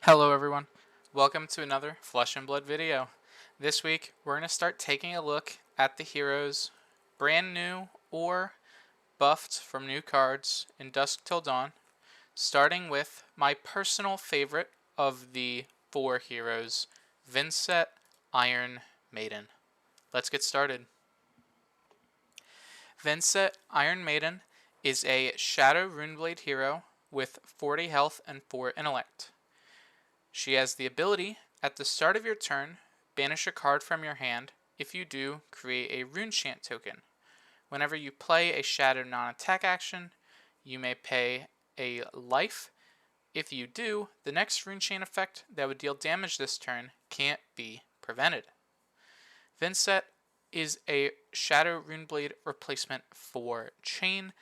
Hello everyone, welcome to another Flesh and Blood video. This week we're going to start taking a look at the heroes brand new or buffed from new cards in Dusk Till Dawn, starting with my personal favorite of the four heroes, Vynset Iron Maiden. Let's get started. Vynset Iron Maiden is a Shadow Runeblade hero with 40 health and 4 intellect. She has the ability, at the start of your turn, banish a card from your hand. If you do, create a Runechant token. Whenever you play a Shadow non-attack action, you may pay a life. If you do, the next Runechant effect that would deal damage this turn can't be prevented. Vynset is a Shadow Runeblade replacement for Chain.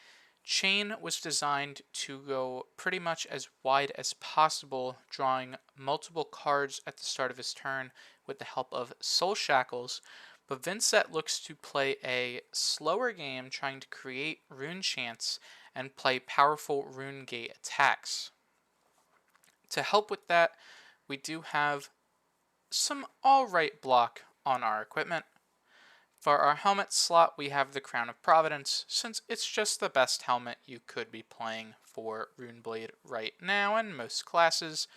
Chain was designed to go pretty much as wide as possible, drawing multiple cards at the start of his turn with the help of Soul Shackles, but Vynset looks to play a slower game trying to create rune chants and play powerful rune gate attacks. To help with that, we do have some alright block on our equipment. For our helmet slot, we have the Crown of Providence, since it's just the best helmet you could be playing for Runeblade right now in most classes.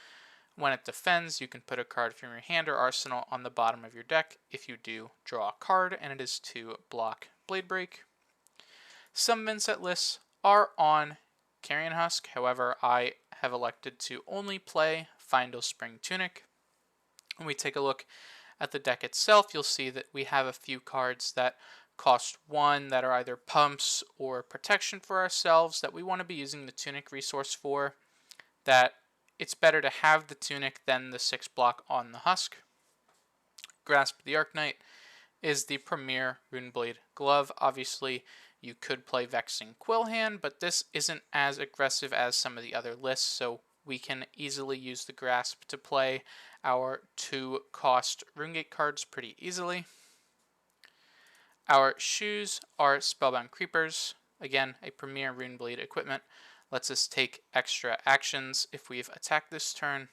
When it defends, you can put a card from your hand or arsenal on the bottom of your deck. If you do, draw a card, and it is to block Blade Break. Some Vynset lists are on Carrion Husk, however, I have elected to only play Fyendal Spring Tunic. When we take a look at the deck itself, you'll see that we have a few cards that cost 1 that are either pumps or protection for ourselves that we want to be using the Tunic resource for, that it's better to have the Tunic than the 6 block on the Husk. Grasp of the Arknight is the premier Runeblade glove. Obviously, you could play Vexing Quillhand, but this isn't as aggressive as some of the other lists, so we can easily use the Grasp to play our 2-cost RuneGate cards pretty easily. Our shoes are Spellbound Creepers. Again, a premier Runeblade equipment. Lets us take extra actions if we've attacked this turn.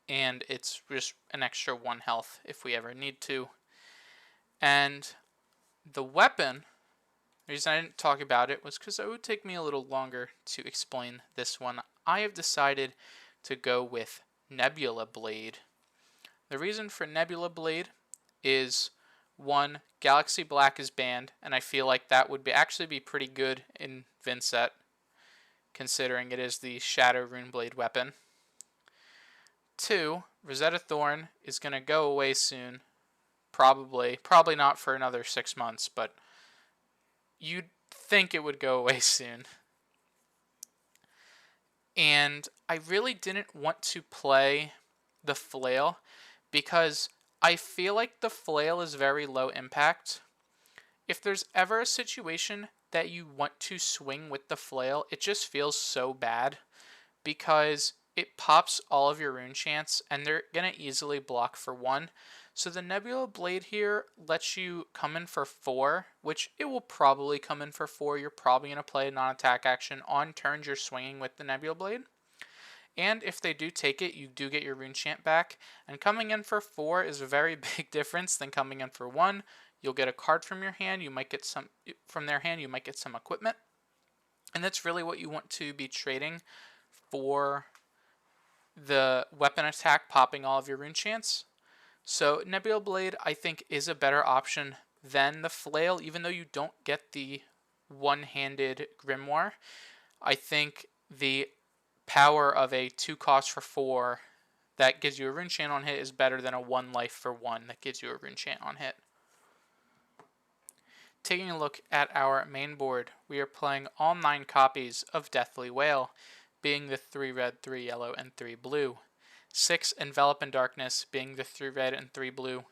And it's just an extra 1 health if we ever need to. And the weapon, the reason I didn't talk about it was because it would take me a little longer to explain this one. I have decided to go with Nebula Blade. The reason for Nebula Blade is, 1, Galaxy Black is banned, and I feel like that would actually be pretty good in Vynset, considering it is the Shadow Runeblade weapon. 2, Rosetta Thorn is going to go away soon. Probably not for another 6 months, but you'd think it would go away soon. And I really didn't want to play the Flail because I feel like the Flail is very low impact. If there's ever a situation that you want to swing with the Flail, it just feels so bad because it pops all of your rune chants and they're going to easily block for 1. So the Nebula Blade here lets you come in for 4, which it will probably come in for 4. You're probably going to play a non-attack action on turns you're swinging with the Nebula Blade. And if they do take it, you do get your rune chant back. And coming in for 4 is a very big difference than coming in for 1. You'll get a card from your hand. You might get some from their hand. You might get some equipment. And that's really what you want to be trading for the weapon attack, popping all of your rune chants. So Nebula Blade, I think, is a better option than the Flail, even though you don't get the one-handed Grimoire. I think the power of a 2-cost for 4 that gives you a rune chant on hit is better than a 1 life for 1 that gives you a rune chant on hit. Taking a look at our main board, we are playing all 9 copies of Deathly Wail, being the 3 red, 3 yellow, and 3 blue. 6 Envelop in Darkness, being the 3 red and 3 blue.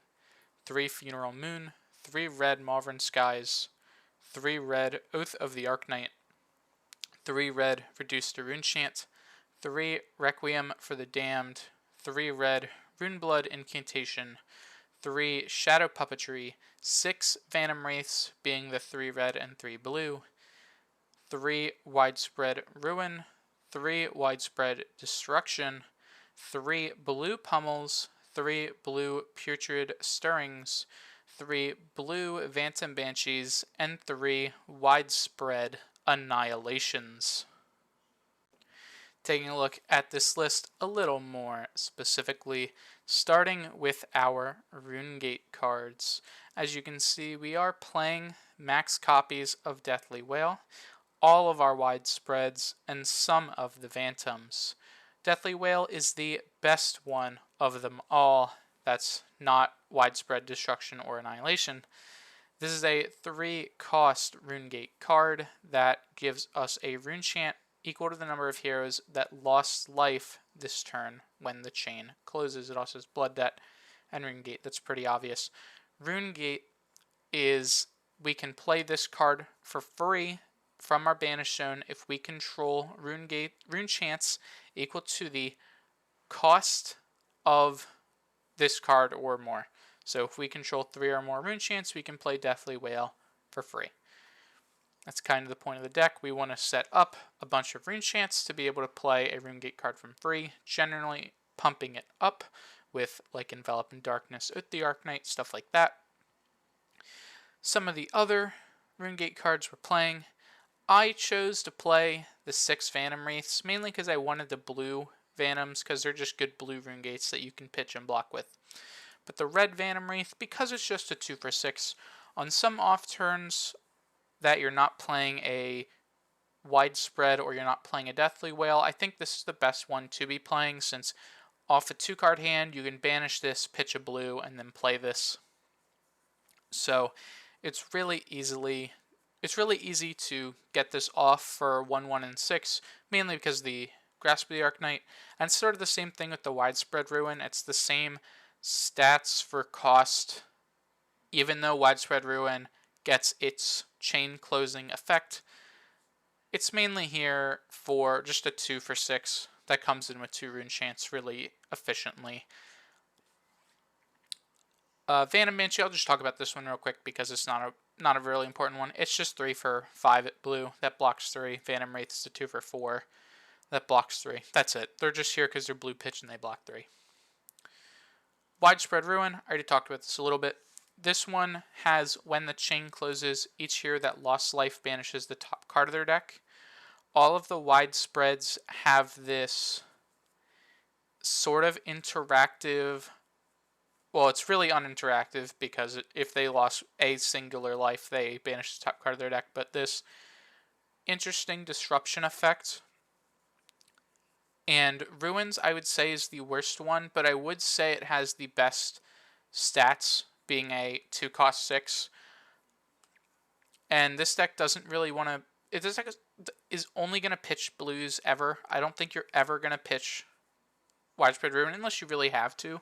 3 Funeral Moon, 3 red Malvern Skies, 3 red Oath of the Arknight, 3 red Reduced to Rune Chant, 3 Requiem for the Damned, 3 red Runeblood Incantation, 3 Shadow Puppetry, 6 Phantom Wraiths, being the 3 red and 3 blue, 3 Widespread Ruin, 3 Widespread Destruction, 3 blue pummels, 3 blue putrid stirrings, 3 blue Phantom Banshees, and 3 widespread annihilations. Taking a look at this list a little more specifically, starting with our Runegate cards. As you can see, we are playing max copies of Deathly Wail, all of our widespreads, and some of the Phantoms. Deathly Wail is the best one of them all. That's not widespread destruction or annihilation. This is a 3-cost Runegate card that gives us a rune chant equal to the number of heroes that lost life this turn when the chain closes. It also has Blood Debt and Runegate. That's pretty obvious. Runegate is, we can play this card for free from our Banish Zone if we control rune chants equal to the cost of this card or more. So if we control 3 or more rune chants, we can play Deathly Wail for free. That's kind of the point of the deck. We want to set up a bunch of rune chants to be able to play a Runegate card from free, generally pumping it up with like Envelop in Darkness, Ut the Arknight, stuff like that. Some of the other Runegate cards we're playing, I chose to play the 6 Phantom Wraiths, mainly because I wanted the blue Phantoms, because they're just good blue Runegates that you can pitch and block with. But the red Phantom Wraith, because it's just a 2 for 6, on some off turns that you're not playing a widespread or you're not playing a Deathly Wail, I think this is the best one to be playing, since off a 2-card hand you can banish this, pitch a blue, and then play this. So it's really easy to get this off for 1/1 and 6, mainly because the Grasp of the Arknight, and sort of the same thing with the Widespread Ruin. It's the same stats for cost, even though Widespread Ruin gets its chain closing effect. It's mainly here for just a 2 for 6 that comes in with 2 rune chants really efficiently. Phantom Banshee, I'll just talk about this one real quick because it's not a really important one. It's just 3 for 5 at blue. That blocks 3. Phantom Wraith is a 2 for 4. That blocks 3. That's it. They're just here because they're blue pitch and they block 3. Widespread Ruin, I already talked about this a little bit. This one has, when the chain closes, each hero that lost life banishes the top card of their deck. All of the widespreads have this sort of interactive, well, it's really uninteractive because if they lost a singular life, they banish the top card of their deck, but this interesting disruption effect. And Ruins, I would say, is the worst one, but I would say it has the best stats, being a 2-cost 6. And this deck doesn't really want to... This deck is only going to pitch blues ever. I don't think you're ever going to pitch Widespread Ruin unless you really have to.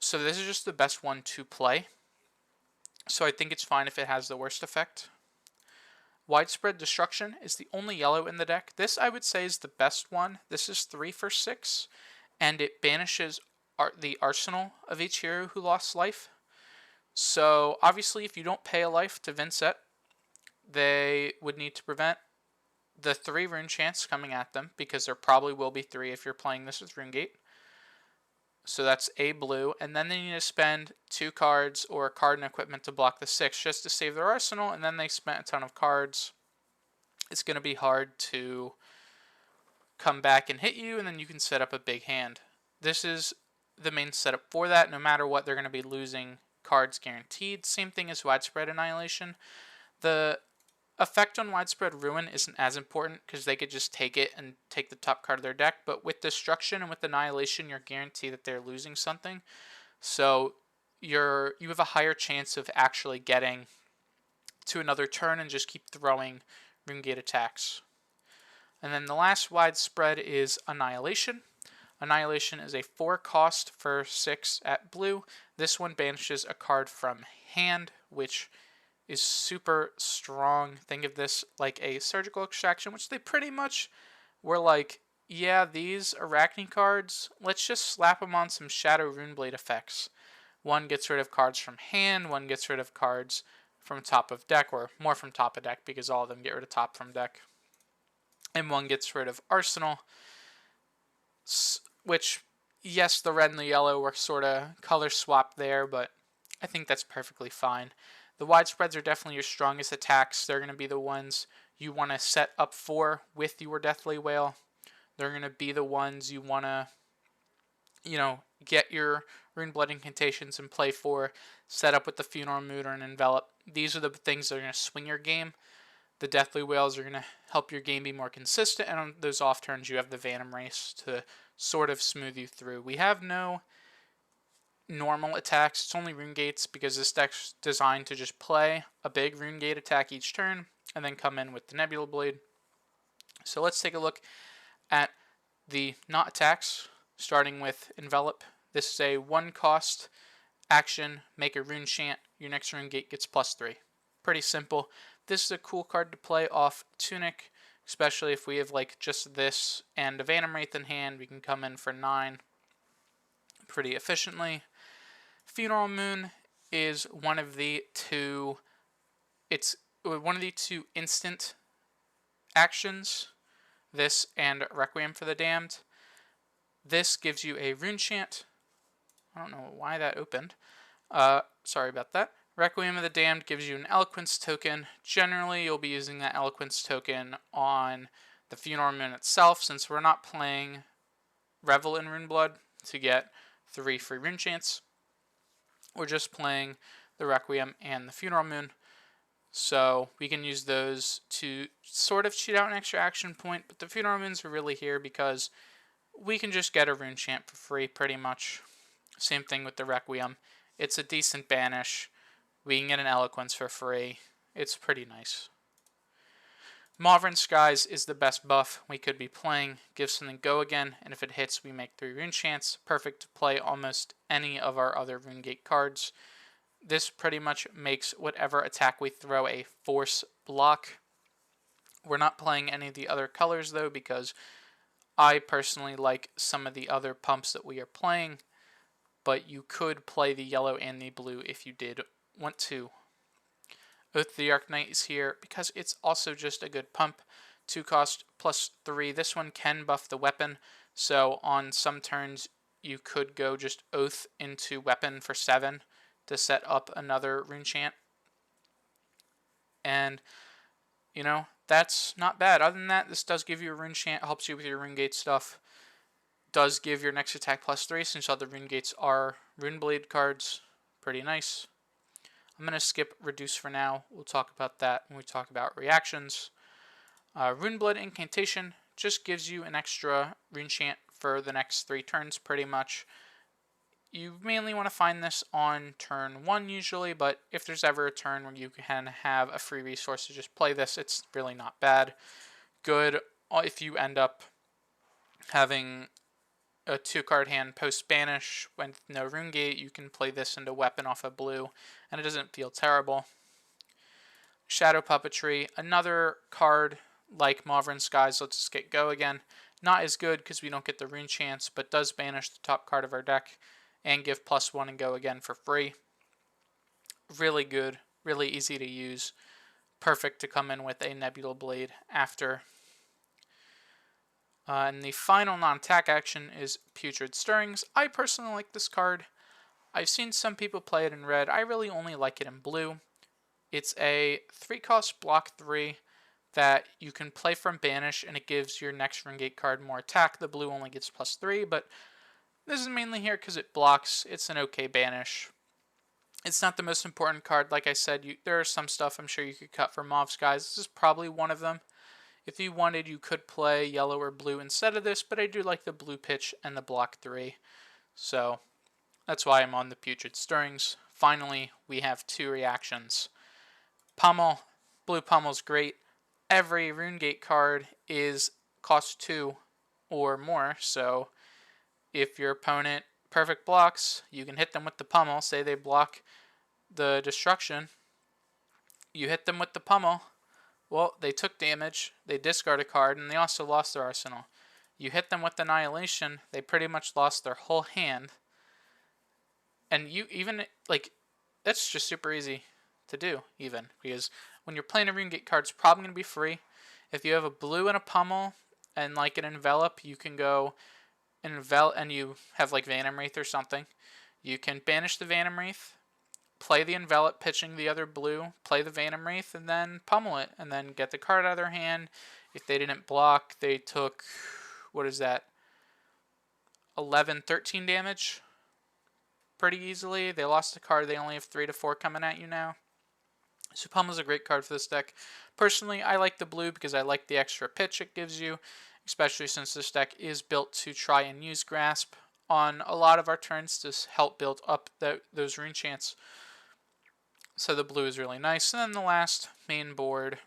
So this is just the best one to play. So I think it's fine if it has the worst effect. Widespread Destruction is the only yellow in the deck. This, I would say, is the best one. This is 3 for 6, and it banishes the arsenal of each hero who lost life. So, obviously, if you don't pay a life to Vynset, they would need to prevent the 3 rune chants coming at them, because there probably will be 3 if you're playing this with Runegate. So that's a blue, and then they need to spend 2 cards or a card and equipment to block the 6 just to save their arsenal, and then they spent a ton of cards. It's going to be hard to come back and hit you, and then you can set up a big hand. This is the main setup for that. No matter what, they're going to be losing cards guaranteed. Same thing as Widespread Annihilation. The effect on Widespread Ruin isn't as important because they could just take it and take the top card of their deck, but with Destruction and with Annihilation, you're guaranteed that they're losing something. So you have a higher chance of actually getting to another turn and just keep throwing Runegate attacks. And then the last widespread is Annihilation. Annihilation is a 4-cost for 6 at blue. This one banishes a card from hand, which is super strong. Think of this like a Surgical Extraction, which they pretty much were like, yeah, these Arachne cards, let's just slap them on some Shadow Runeblade effects. One gets rid of cards from hand, one gets rid of cards from top of deck, or more from top of deck because all of them get rid of top from deck. And one gets rid of arsenal. which, yes, the red and the yellow were sort of color swapped there, but I think that's perfectly fine. The widespreads are definitely your strongest attacks. They're going to be the ones you want to set up for with your Deathly Whale. They're going to be the ones you want to, get your Rune Blood Incantations in play for, set up with the Funeral Moon or an Envelop. These are the things that are going to swing your game. The Deathly Whales are going to help your game be more consistent, and on those off turns, you have the Phantom Race to sort of smooth you through. We have no normal attacks. It's only Rune Gates because this deck's designed to just play a big Rune Gate attack each turn and then come in with the Nebula Blade. So let's take a look at the not attacks, starting with Envelop. This is a 1-cost action, make a Rune Chant. Your next Rune Gate gets +3. Pretty simple. This is a cool card to play off Tunic, especially if we have like just this and a Phantom Wraith in hand. We can come in for 9 pretty efficiently. Funeral Moon is one of the two. It's one of the two instant actions. This and Requiem for the Damned. This gives you a Rune Chant. I don't know why that opened. Sorry about that. Requiem of the Damned gives you an Eloquence token. Generally, you'll be using that Eloquence token on the Funeral Moon itself, since we're not playing Revel in Runeblood to get 3 free Rune Chants. We're just playing the Requiem and the Funeral Moon. So we can use those to sort of cheat out an extra action point, but the Funeral Moons are really here because we can just get a Rune Chant for free pretty much. Same thing with the Requiem. It's a decent banish. We can get an Eloquence for free. It's pretty nice. Mauvrin Skies is the best buff we could be playing. Give something go again, and if it hits, we make 3 Rune Chants. Perfect to play almost any of our other Rune Gate cards. This pretty much makes whatever attack we throw a force block. We're not playing any of the other colors though, because I personally like some of the other pumps that we are playing, but you could play the yellow and the blue if you did want to. Oath of the Arknight is here because it's also just a good pump. 2-cost +3. This one can buff the weapon, so on some turns you could go just Oath into weapon for 7 to set up another Rune Chant. And, that's not bad. Other than that, this does give you a Rune Chant, helps you with your Rune Gate stuff. Does give your next attack +3 since all the Rune Gates are Rune Blade cards. Pretty nice. I'm going to skip Reduce for now. We'll talk about that when we talk about reactions. Rune Blood Incantation just gives you an extra Rune Chant for the next 3 turns pretty much. You mainly want to find this on turn 1 usually, but if there's ever a turn where you can have a free resource to just play this, it's really not bad. Good if you end up having a 2-card hand post-banish with no Rune Gate, you can play this into weapon off of blue, and it doesn't feel terrible. Shadow Puppetry, another card like Mauvrin Skies lets us get go again. Not as good because we don't get the Rune Chants, but does banish the top card of our deck and give +1 and go again for free. Really good, really easy to use. Perfect to come in with a Nebula Blade after. And the final non-attack action is Putrid Stirrings. I personally like this card. I've seen some people play it in red. I really only like it in blue. It's a 3-cost block 3 that you can play from Banish, and it gives your next Rune Gate card more attack. The blue only gets +3, but this is mainly here because it blocks. It's an okay Banish. It's not the most important card. Like I said, there are some stuff I'm sure you could cut for Mauve Skies. This is probably one of them. If you wanted, you could play yellow or blue instead of this, but I do like the blue pitch and the block 3. So that's why I'm on the Putrid Stirrings. Finally, we have 2 reactions. Pummel. Blue Pummel's great. Every Rune Gate card is cost 2 or more, so if your opponent perfect blocks, you can hit them with the Pummel. Say they block the destruction. You hit them with the Pummel. Well, they took damage, they discard a card, and they also lost their arsenal. You hit them with Annihilation, they pretty much lost their whole hand. And you even, that's just super easy to do, even. Because when you're playing a Rune Gate card, it's probably going to be free. If you have a blue and a Pummel and an Envelop, you can go and you have like Vanamwraith or something, you can banish the Vanamwraith, play the Envelop, pitching the other blue, play the Vanamwraith, and then pummel it, and then get the card out of their hand. If they didn't block, they took, what is that, 11, 13 damage pretty easily. They lost a card. They only have 3 to 4 coming at you now. So Pummel's a great card for this deck. Personally, I like the blue because I like the extra pitch it gives you, especially since this deck is built to try and use Grasp on a lot of our turns to help build up those rune chants. So the blue is really nice. And then the last main board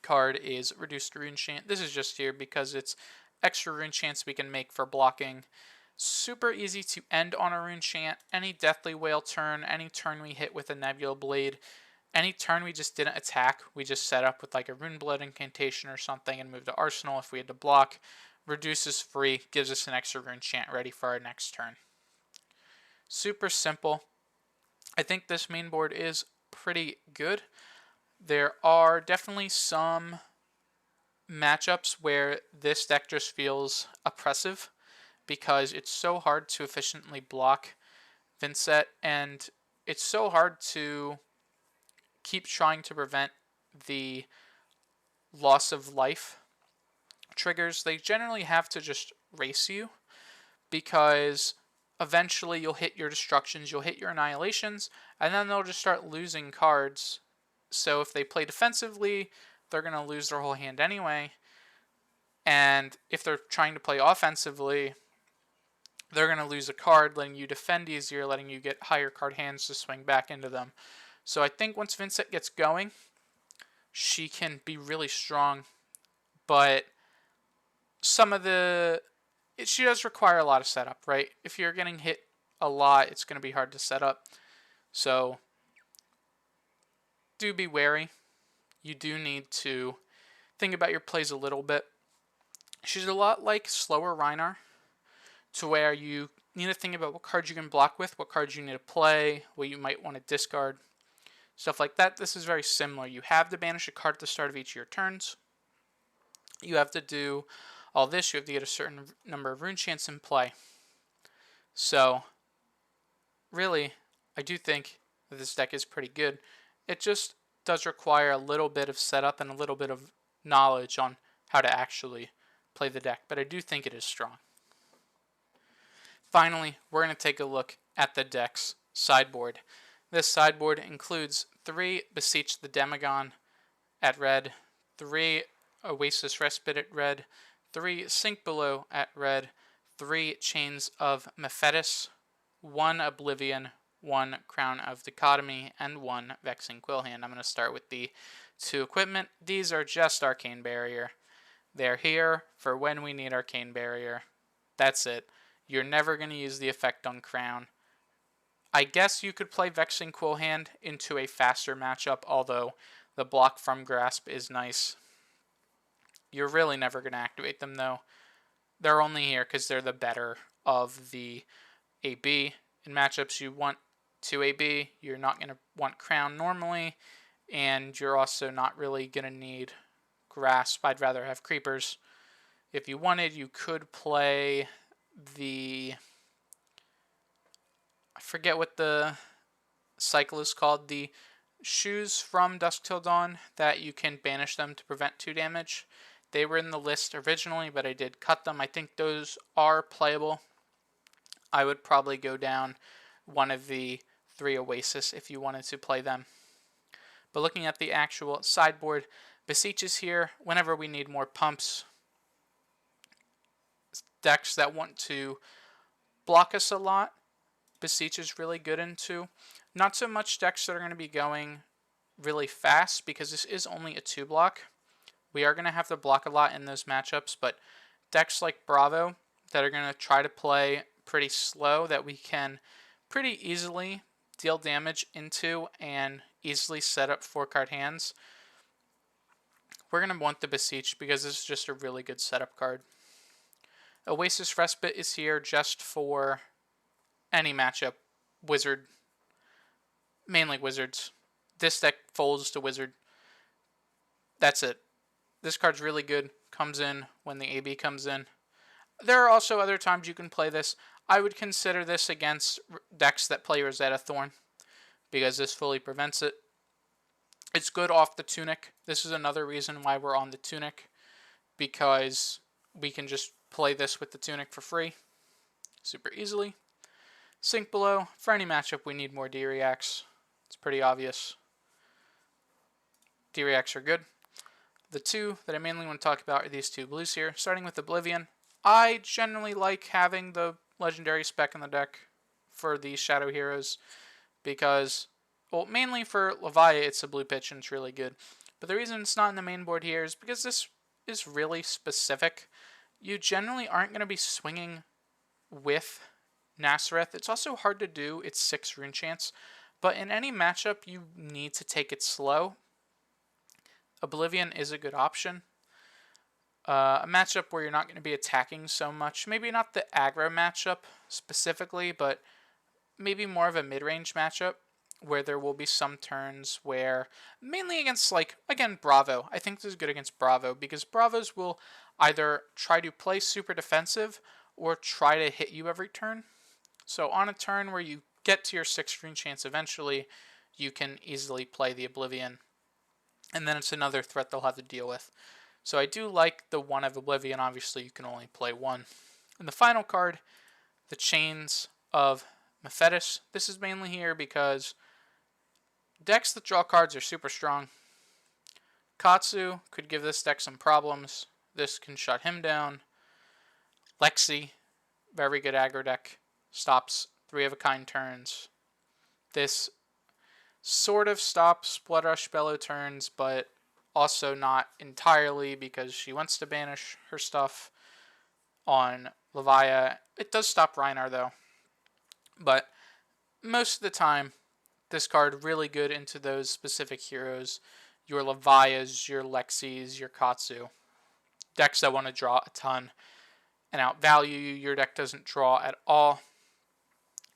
card is Reduced Rune Chant. This is just here because it's extra rune chants we can make for blocking. Super easy to end on a rune chant. Any Deathly Wail turn, any turn we hit with a Nebula Blade, any turn we just didn't attack, we just set up with like a Rune Blood incantation or something and move to Arsenal if we had to block. Reduces free, gives us an extra rune chant ready for our next turn. Super simple. I think this main board is pretty good. There are definitely some matchups where this deck just feels oppressive because it's so hard to efficiently block Vynset, and it's so hard to keep trying to prevent the loss of life triggers. They generally have to just race you because eventually you'll hit your destructions, you'll hit your annihilations, and then they'll just start losing cards. So if they play defensively, they're going to lose their whole hand anyway. And if they're trying to play offensively, they're going to lose a card, letting you defend easier, letting you get higher card hands to swing back into them. So I think once Vynset gets going, she can be really strong. But she does require a lot of setup, right? If you're getting hit a lot, it's going to be hard to set up. So do be wary. You do need to think about your plays a little bit. She's a lot like slower Rhinar, to where you need to think about what cards you can block with, what cards you need to play, what you might want to discard, stuff like that. This is very similar. You have to banish a card at the start of each of your turns. You have to do all this. You have to get a certain number of rune chants in play. So, really, I do think that this deck is pretty good. It just does require a little bit of setup and a little bit of knowledge on how to actually play the deck, but I do think it is strong. Finally, we're going to take a look at the deck's sideboard. This sideboard includes 3 Beseech the Demagon at red, 3 Oasis Respite at red, 3 Sink Below at red, 3 Chains of Mephetis, 1 Oblivion, 1 Crown of Dichotomy, and 1 Vexing Quillhand. I'm going to start with the 2 equipment. These are just Arcane Barrier. They're here for when we need Arcane Barrier. That's it. You're never going to use the effect on Crown. I guess you could play Vexing Quillhand into a faster matchup, although the block from Grasp is nice. You're really never going to activate them, though. They're only here because they're the better of the AB. In matchups you want 2 AB, you're not going to want Crown normally, and you're also not really going to need Grasp. I'd rather have Creepers. If you wanted, you could play the... I forget what the cycle is called. The Shoes from Dusk Till Dawn, that you can banish them to prevent 2 damage. They were in the list originally, but I did cut them. I think those are playable. I would probably go down one of the 3 Oasis if you wanted to play them. But looking at the actual sideboard, Beseech is here whenever we need more pumps. Decks that want to block us a lot, Beseech is really good into. Not so much decks that are going to be going really fast, because this is only a 2 block. We are going to have to block a lot in those matchups, but decks like Bravo that are going to try to play pretty slow, that we can pretty easily deal damage into and easily set up 4-card hands, we're going to want the Beseech because this is just a really good setup card. Oasis Respite is here just for any matchup. Wizard. Mainly Wizards. This deck folds to Wizard. That's it. This card's really good. Comes in when the AB comes in. There are also other times you can play this. I would consider this against decks that play Rosetta Thorn, because this fully prevents it. It's good off the Tunic. This is another reason why we're on the Tunic, because we can just play this with the Tunic for free super easily. Sink below. For any matchup, we need more D-Reacts. It's pretty obvious. D-Reacts are good. The two that I mainly want to talk about are these two blues here, starting with Oblivion. I generally like having the legendary spec in the deck for these Shadow Heroes because, well, mainly for Leviah, it's a blue pitch and it's really good. But the reason it's not in the main board here is because this is really specific. You generally aren't going to be swinging with Nassereth. It's also hard to do. It's 6 rune chance. But in any matchup, you need to take it slow. Oblivion is a good option. A matchup where you're not going to be attacking so much. Maybe not the aggro matchup specifically, but maybe more of a mid-range matchup where there will be some turns where, mainly against, like, again, Bravo. I think this is good against Bravo because Bravos will either try to play super defensive or try to hit you every turn. So on a turn where you get to your 6 rune chance eventually, you can easily play the Oblivion. And then it's another threat they'll have to deal with. So I do like the one of Oblivion. Obviously, you can only play one. And the final card, the Chains of Mephitis. This is mainly here because decks that draw cards are super strong. Katsu could give this deck some problems. This can shut him down. Lexi, very good aggro deck. Stops 3 of a kind turns. This sort of stops Blood Rush Bellow turns, but also not entirely because she wants to banish her stuff on Leviah. It does stop Reinar though. But most of the time, this card really good into those specific heroes. Your Leviahs, your Lexis, your Katsu. Decks that want to draw a ton and outvalue you. Your deck doesn't draw at all.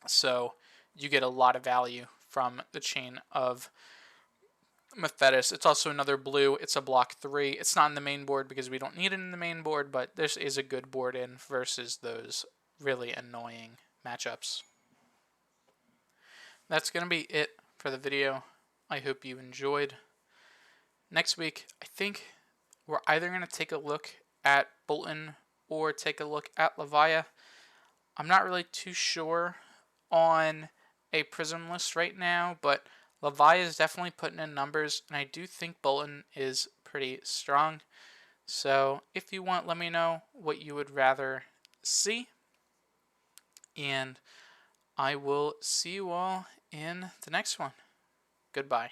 So you get a lot of value from the Chain of Mephitis. It's also another blue. It's a block 3. It's not in the main board because we don't need it in the main board, but this is a good board in versus those really annoying matchups. That's going to be it for the video. I hope you enjoyed. Next week, I think we're either going to take a look at Bolton or take a look at Leviah. I'm not really too sure on a Prism list right now, but Leviah is definitely putting in numbers, and I do think Bolton is pretty strong. So if you want, let me know what you would rather see, and I will see you all in the next one. Goodbye.